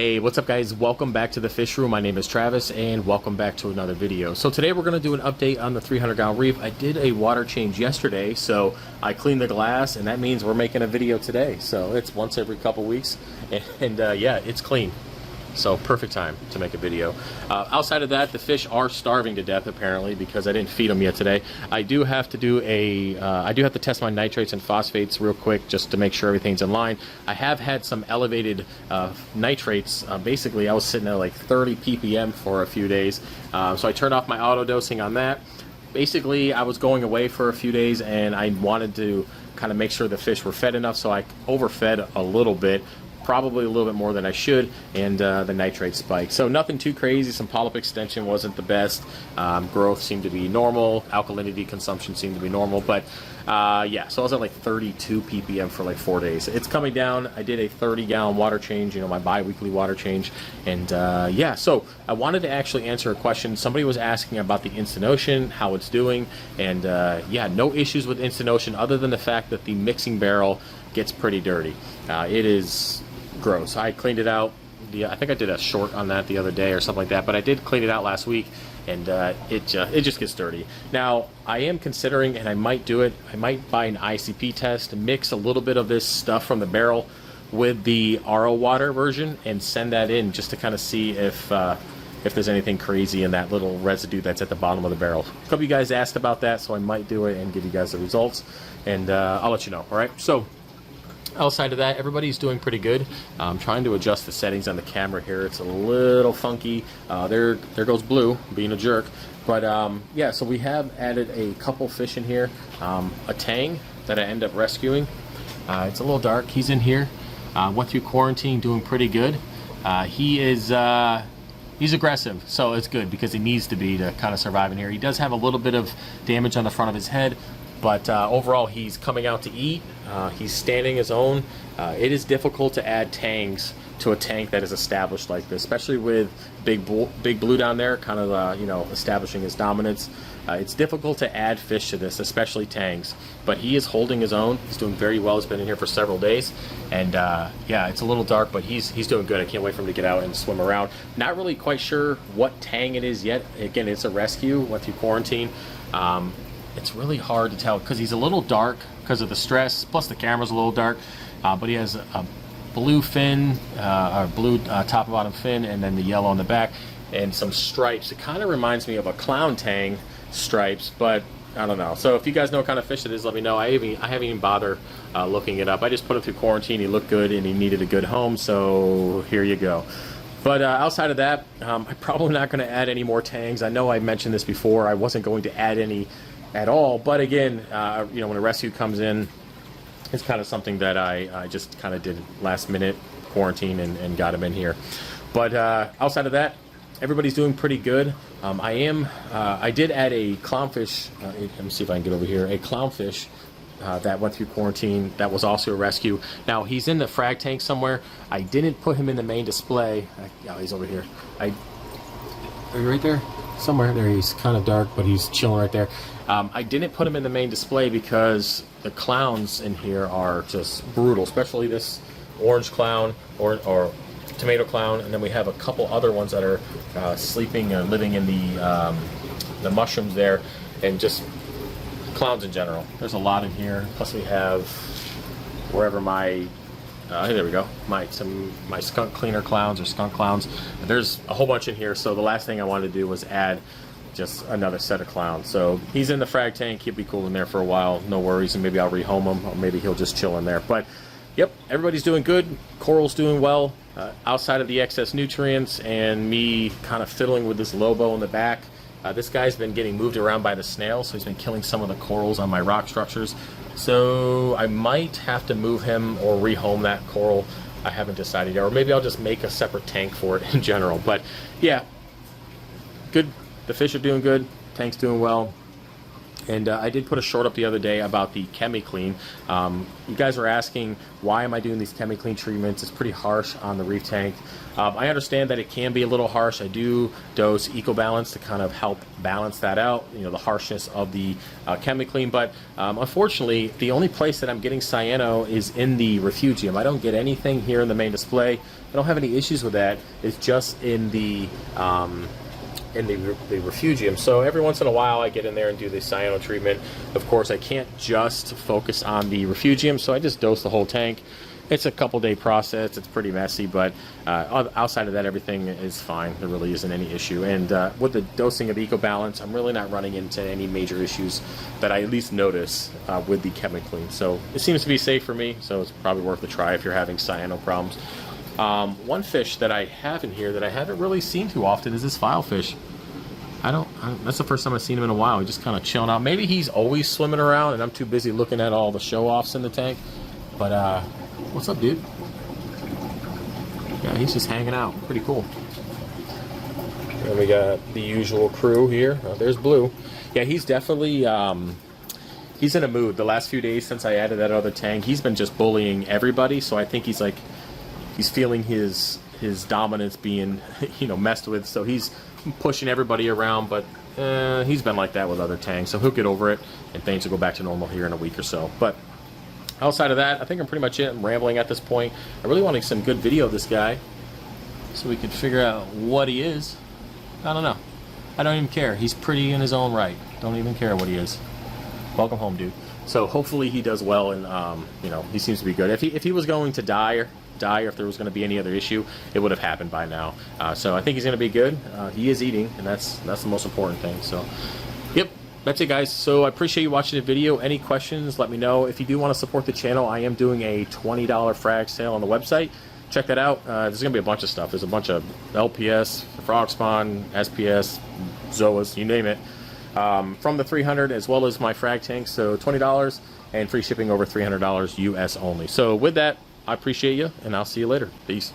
Hey, what's up guys? Welcome back to the fish room. My name is Travis and welcome back to another video. So today we're going to do an update on the 300-gallon reef. I did a water change yesterday, so I cleaned the glass, and that means we're making a video today. So it's once every couple weeks, and yeah, it's clean. So perfect time to make a video. Outside of that, the fish are starving to death apparently because I didn't feed them yet today. I do have to do I do have to test my nitrates and phosphates real quick just to make sure everything's in line. I have had some elevated nitrates. Basically, I was sitting at like 30 ppm for a few days. So I turned off my auto dosing on that. Basically, I was going away for a few days and I wanted to kind of make sure the fish were fed enough, so I overfed a little bit. Probably a little bit more than I should, and the nitrate spiked. So nothing too crazy. Some polyp extension wasn't the best. Growth seemed to be normal. Alkalinity consumption seemed to be normal, but yeah, so I was at like 32 ppm for like 4 days. It's coming down. I did a 30-gallon water change, you know, my bi-weekly water change, and yeah, so I wanted to actually answer a question. Somebody was asking about the Instant Ocean, how it's doing, and yeah, no issues with Instant Ocean other than the fact that the mixing barrel gets pretty dirty. It is gross. I cleaned it out. I think I did a short on that the other day or something like that, but I did clean it out last week, and it just gets dirty. Now I am considering, and I might do it, I might buy an ICP test, mix a little bit of this stuff from the barrel with the RO water version and send that in just to kind of see if there's anything crazy in that little residue that's at the bottom of the barrel. A couple of you guys asked about that, so I might do it and give you guys the results, and I'll let you know. All right, so outside of that, everybody's doing pretty good. I'm trying to adjust the settings on the camera here. It's a little funky. There goes Blue being a jerk. But yeah, so we have added a couple fish in here. A tang that I end up rescuing. It's a little dark. He's in here. Went through quarantine, doing pretty good. He's aggressive, so it's good because he needs to be to kind of survive in here. He does have a little bit of damage on the front of his head, but overall he's coming out to eat. He's standing his own. It is difficult to add tangs to a tank that is established like this, especially with Big Blue down there kind of you know, establishing his dominance. It's difficult to add fish to this, especially tangs, but he is holding his own. He's doing very well. He's been in here for several days, and yeah, it's a little dark, but he's doing good. I can't wait for him to get out and swim around. Not really quite sure what tang it is yet. Again, it's a rescue, went through quarantine. It's really hard to tell because he's a little dark because of the stress, plus the camera's a little dark, but he has a blue fin, or blue top and bottom fin, and then the yellow on the back, and some stripes. It kind of reminds me of a clown tang stripes, but I don't know. So if you guys know what kind of fish it is, let me know. I haven't even bothered looking it up. I just put him through quarantine. He looked good and he needed a good home, so here you go. But outside of that, I'm probably not going to add any more tangs. I know I mentioned this before. I wasn't going to add any at all, but again, you know, when a rescue comes in, it's kind of something that I just kind of did last minute quarantine and got him in here. But outside of that, everybody's doing pretty good. I did add a clownfish. Let me see if I can get over here. A clownfish that went through quarantine. That was also a rescue. Now he's in the frag tank somewhere. I didn't put him in the main display. Yeah, he's over here. Are you right there? Somewhere there. He's kind of dark, but he's chilling right there. I didn't put him in the main display because the clowns in here are just brutal, especially this orange clown or tomato clown, and then we have a couple other ones that are sleeping and living in the mushrooms there, and just clowns in general. There's a lot in here. Plus we have wherever my there we go, my skunk cleaner clowns or skunk clowns. There's a whole bunch in here, so the last thing I wanted to do was add just another set of clowns. So he's in the frag tank. He'll be cool in there for a while, no worries, and maybe I'll rehome him, or maybe he'll just chill in there. But yep, everybody's doing good. Coral's doing well, outside of the excess nutrients and me kind of fiddling with this Lobo in the back. This guy's been getting moved around by the snail, so he's been killing some of the corals on my rock structures. So I might have to move him or rehome that coral. I haven't decided yet, or maybe I'll just make a separate tank for it in general. But yeah, good. The fish are doing good. Tank's doing well. And I did put a short up the other day about the chemi-clean. You guys were asking, why am I doing these chemi-clean treatments? It's pretty harsh on the reef tank. I understand that it can be a little harsh. I do dose EcoBalance to kind of help balance that out, you know, the harshness of the chemi-clean. But unfortunately, the only place that I'm getting cyano is in the refugium. I don't get anything here in the main display. I don't have any issues with that. It's just in the refugium. So every once in a while I get in there and do the cyano treatment. Of course, I can't just focus on the refugium, so I just dose the whole tank. It's a couple day process. It's pretty messy, but outside of that, everything is fine. There really isn't any issue. And with the dosing of EcoBalance, I'm really not running into any major issues that I at least notice with the chemi-clean. So it seems to be safe for me, so it's probably worth a try if you're having cyano problems. One fish that I have in here that I haven't really seen too often is this filefish. That's the first time I've seen him in a while. He's just kind of chilling out. Maybe he's always swimming around and I'm too busy looking at all the show-offs in the tank. But, what's up, dude? Yeah, he's just hanging out. Pretty cool. And we got the usual crew here. Oh, there's Blue. Yeah, he's definitely, he's in a mood. The last few days since I added that other tank, he's been just bullying everybody. So I think he's like, he's feeling his dominance being, you know, messed with. So he's pushing everybody around, but he's been like that with other tanks. So he'll get over it and things will go back to normal here in a week or so. But outside of that, I think I'm pretty much it. I'm rambling at this point. I really want some good video of this guy so we could figure out what he is. I don't know. I don't even care. He's pretty in his own right. Don't even care what he is. Welcome home, dude. So hopefully he does well, and you know, he seems to be good. If he was going to die, or if there was going to be any other issue, it would have happened by now. So I think he's going to be good. He is eating, and that's the most important thing. So, yep. That's it, guys. So I appreciate you watching the video. Any questions, let me know. If you do want to support the channel, I am doing a $20 frag sale on the website. Check that out. There's going to be a bunch of stuff. There's a bunch of LPS, frog spawn, SPS, Zoas, you name it, from the 300 as well as my frag tanks. So $20 and free shipping over $300 US only. So with that, I appreciate you, and I'll see you later. Peace.